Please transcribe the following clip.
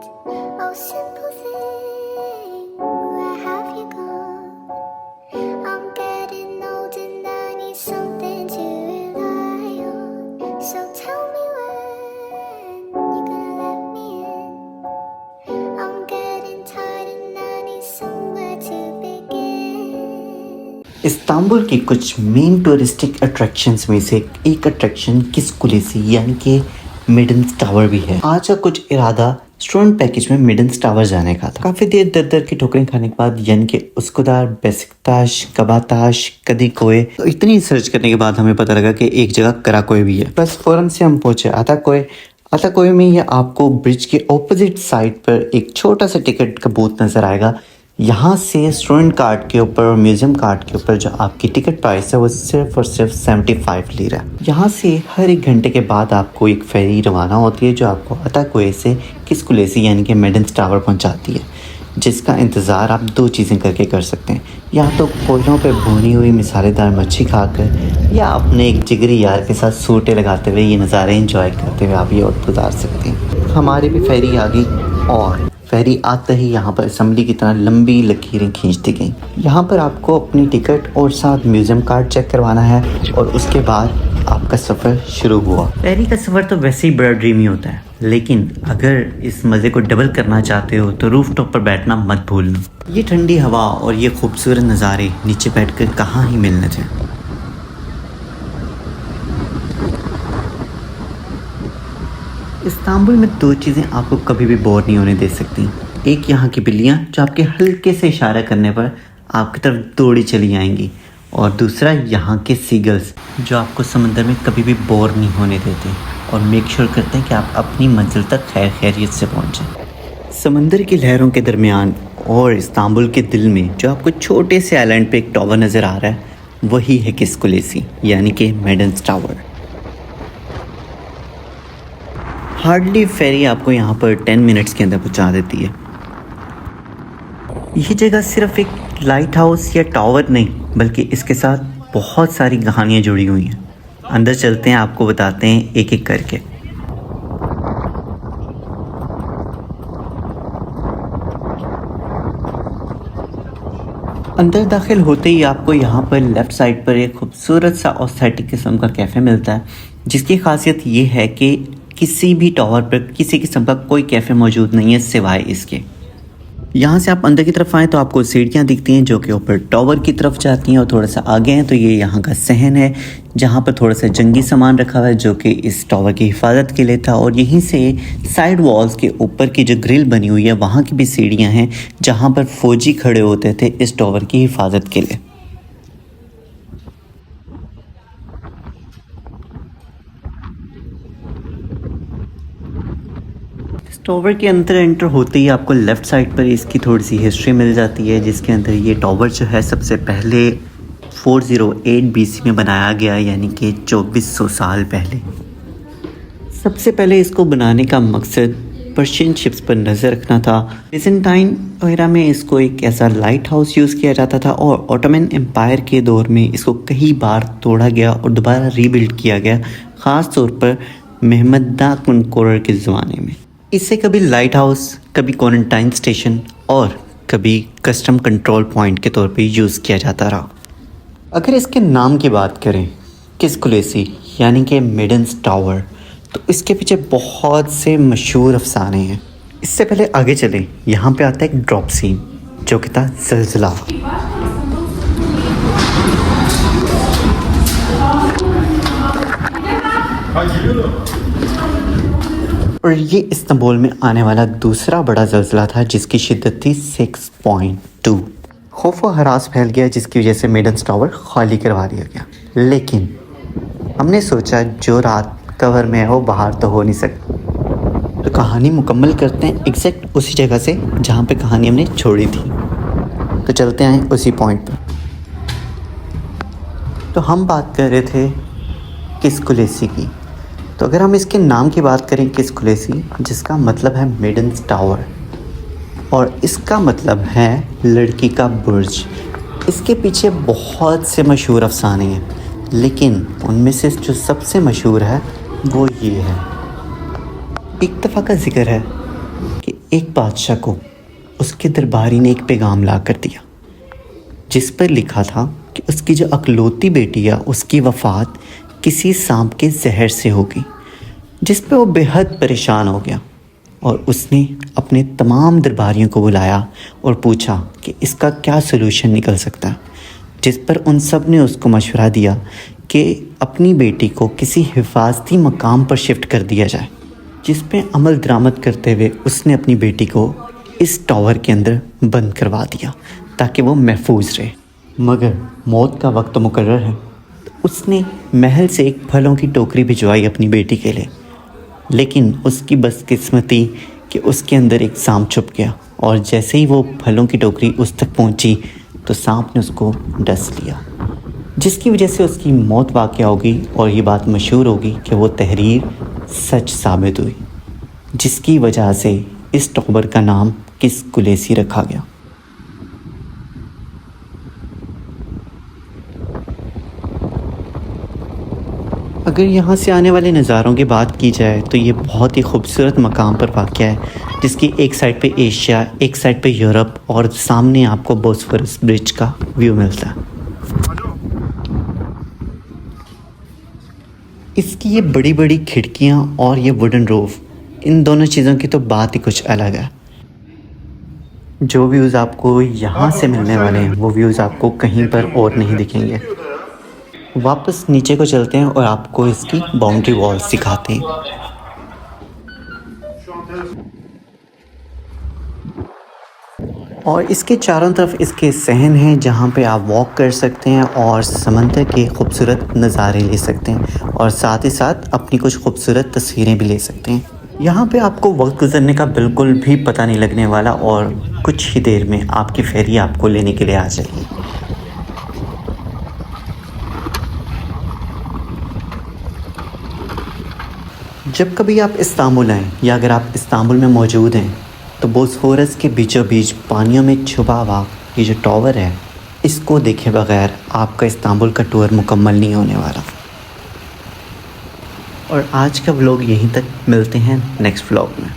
Oh, simple thing, where have you gone? I'm getting old and I need something to rely on. So tell me when you're gonna let me in. I'm getting tired and I need somewhere to begin. Istanbul की कुछ main touristic attractions में से एक attraction किस कुलिसी यानी कि मिडन्स tower भी है। आज का कुछ इरादा स्टूडेंट पैकेज में मिडन्स टावर जाने का था। काफ़ी देर दर दर की ठोकरें खाने के बाद यानी कि उस्कुदार, बेसिकताश, कबाताश, कदीकोए, तो इतनी सर्च करने के बाद हमें पता लगा कि एक जगह कराकोए भी है। बस फौरन से हम पहुंचे अताकोए। अताकोए में ये आपको ब्रिज के ऑपोजिट साइड पर एक छोटा सा टिकट का बूथ नज़र आएगा। यहाँ से स्टूडेंट कार्ड के ऊपर और म्यूज़ियम कार्ड के ऊपर जो आपकी टिकट प्राइस है वो सिर्फ और सिर्फ 75 लीरा है। यहाँ से हर एक घंटे के बाद आपको एक फेरी रवाना होती है जो आपको अताकोए से किस्कुलेसी यानी कि मिडन्स टावर पहुँचाती है, जिसका इंतज़ार आप दो चीज़ें करके कर सकते हैं। या तो कोयलों पे भुनी हुई मिसालेदार मच्छी खाकर या अपने एक जिगरी यार के साथ सूटे लगाते हुए ये नज़ारे इंजॉय करते हुए आप ये वक्त गुजार सकते हैं। हमारी भी फेरी आ गई और फेरी आते ही यहाँ पर असम्बली की तरह लंबी लकीरें खींचती गई। यहाँ पर आपको अपनी टिकट और साथ म्यूज़ियम कार्ड चेक करवाना है और उसके बाद आपका सफ़र शुरू हुआ। फेरी का सफ़र तो वैसे ही बड़ा ड्रीमी होता है, लेकिन अगर इस मज़े को डबल करना चाहते हो तो रूफ टॉप पर बैठना मत भूलना। ये ठंडी हवा और ये खूबसूरत नज़ारे नीचे बैठकर कहाँ ही मिलने थे। इस्तांबुल में दो चीज़ें आपको कभी भी बोर नहीं होने दे सकती। एक यहाँ की बिल्लियाँ जो आपके हल्के से इशारा करने पर आपकी तरफ दौड़ी चली आएंगी, और दूसरा यहाँ के सीगल्स जो आपको समंदर में कभी भी बोर नहीं होने देते और मेक श्योर करते हैं कि आप अपनी मंजिल तक खैर खैरियत से पहुँचें। समंदर की लहरों के दरमियान और इस्तांबुल के दिल में जो आपको छोटे से आइलैंड पे एक टावर नज़र आ रहा है वही है किस्कुलेसी यानी कि मिडन्स टावर। हार्डली फेरी आपको यहाँ पर 10 मिनट्स के अंदर पहुँचा देती है। ये जगह सिर्फ एक लाइट हाउस या टावर नहीं बल्कि इसके साथ बहुत सारी कहानियाँ जुड़ी हुई हैं। अंदर चलते हैं, आपको बताते हैं एक एक करके। अंदर दाखिल होते ही आपको यहाँ पर लेफ़्ट साइड पर एक खूबसूरत सा ऑस्थेटिक किस्म का कैफ़े मिलता है, जिसकी खासियत ये है कि किसी भी टावर पर किसी किस्म का कोई कैफ़े मौजूद नहीं है सिवाय इसके। यहाँ से आप अंदर की तरफ आएँ तो आपको सीढ़ियाँ दिखती हैं जो कि ऊपर टावर की तरफ जाती हैं, और थोड़ा सा आगे हैं तो ये यहाँ का सहन है जहाँ पर थोड़ा सा जंगी सामान रखा हुआ है जो कि इस टावर की हिफाजत के लिए था। और यहीं से साइड वॉल्स के ऊपर की जो ग्रिल बनी हुई है वहाँ की भी सीढ़ियाँ हैं जहाँ पर फ़ौजी खड़े होते थे इस टावर की हिफाजत के लिए। टावर के अंदर एंटर होते ही आपको लेफ़्ट साइड पर इसकी थोड़ी सी हिस्ट्री मिल जाती है, जिसके अंदर ये टावर जो है सबसे पहले 408 BC में बनाया गया, यानी कि 2400 साल पहले। सबसे पहले इसको बनाने का मकसद पर्शियन शिप्स पर नज़र रखना था। बिजेंटाइन एरा में इसको एक ऐसा लाइट हाउस यूज़ किया जाता था और ऑटोमन एम्पायर के दौर में इसको कई बार तोड़ा गया और दोबारा रीबिल्ड किया गया, ख़ास तौर पर महमद दा कुनकोरर के ज़माने में। इसे कभी लाइट हाउस, कभी क्वारंटाइन स्टेशन और कभी कस्टम कंट्रोल पॉइंट के तौर पे यूज़ किया जाता रहा। अगर इसके नाम की बात करें किस्कुलेसी यानी कि मिडन्स टावर, तो इसके पीछे बहुत से मशहूर अफसाने हैं। इससे पहले आगे चलें, यहाँ पे आता है एक ड्रॉप सीन जो कि था ज़लज़ला। और ये इस्तांबुल में आने वाला दूसरा बड़ा ज़लज़ला था जिसकी शिद्दत थी 6.2। खौफ व हरास फैल गया जिसकी वजह से मिडन्स टावर खाली करवा दिया गया। लेकिन हमने सोचा जो रात कवर में है वो बाहर तो हो नहीं सकती, तो कहानी मुकम्मल करते हैं एग्जैक्ट उसी जगह से जहाँ पे कहानी हमने छोड़ी थी। तो चलते हैं उसी पॉइंट पर। तो हम बात कर रहे थे किस्कुलेसी की। तो अगर हम इसके नाम की बात करें किस्कुलेसी, जिसका मतलब है मिडन्स टावर और इसका मतलब है लड़की का बुर्ज। इसके पीछे बहुत से मशहूर अफसाने हैं, लेकिन उनमें से जो सबसे मशहूर है वो ये है। एक दफ़ा का जिक्र है कि एक बादशाह को उसके दरबारी ने एक पैगाम ला कर दिया, जिस पर लिखा था कि उसकी जो अकलौती बेटी है उसकी वफ़ात किसी सांप के जहर से होगी, जिस पर वो बेहद परेशान हो गया और उसने अपने तमाम दरबारियों को बुलाया और पूछा कि इसका क्या सलूशन निकल सकता है। जिस पर उन सब ने उसको मशवरा दिया कि अपनी बेटी को किसी हिफाजती मकाम पर शिफ्ट कर दिया जाए, जिस पे अमल दरामद करते हुए उसने अपनी बेटी को इस टावर के अंदर बंद करवा दिया ताकि वो महफूज रहे। मगर मौत का वक्त तो मुकर्रर है, तो उसने महल से एक फलों की टोकरी भिजवाई अपनी बेटी के लिए, लेकिन उसकी बदकिस्मती कि उसके अंदर एक सांप छुप गया और जैसे ही वो फलों की टोकरी उस तक पहुंची तो सांप ने उसको डस लिया, जिसकी वजह से उसकी मौत वाक़या होगी और ये बात मशहूर होगी कि वो तहरीर सच साबित हुई, जिसकी वजह से इस टावर का नाम किस कुलैसी रखा गया। अगर यहाँ से आने वाले नज़ारों की बात की जाए तो ये बहुत ही खूबसूरत मकाम पर वाक़या है, जिसकी एक साइड पे एशिया, एक साइड पे यूरोप और सामने आपको बोस्फोरस ब्रिज का व्यू मिलता है। इसकी ये बड़ी बड़ी खिड़कियाँ और ये वुडन रूफ, इन दोनों चीज़ों की तो बात ही कुछ अलग है। जो व्यूज़ आपको यहाँ से मिलने वाले हैं वो व्यूज़ आपको कहीं पर और नहीं दिखेंगे। वापस नीचे को चलते हैं और आपको इसकी बाउंड्री वॉल्स दिखाते हैं। और इसके चारों तरफ इसके सहन हैं जहाँ पे आप वॉक कर सकते हैं और समंदर के खूबसूरत नज़ारे ले सकते हैं और साथ ही साथ अपनी कुछ खूबसूरत तस्वीरें भी ले सकते हैं। यहाँ पे आपको वक्त गुजरने का बिल्कुल भी पता नहीं लगने वाला और कुछ ही देर में आपकी फेरी आपको लेने के लिए आ जाएगी। जब कभी आप इस्तांबुल आएँ या अगर आप इस्तांबुल में मौजूद हैं तो बोस्फोरस के बीचों बीच पानियों में छुपा हुआ ये जो टावर है, इसको देखे बगैर आपका इस्तांबुल का टूर मुकम्मल नहीं होने वाला। और आज का व्लॉग यहीं तक, मिलते हैं नेक्स्ट व्लॉग में।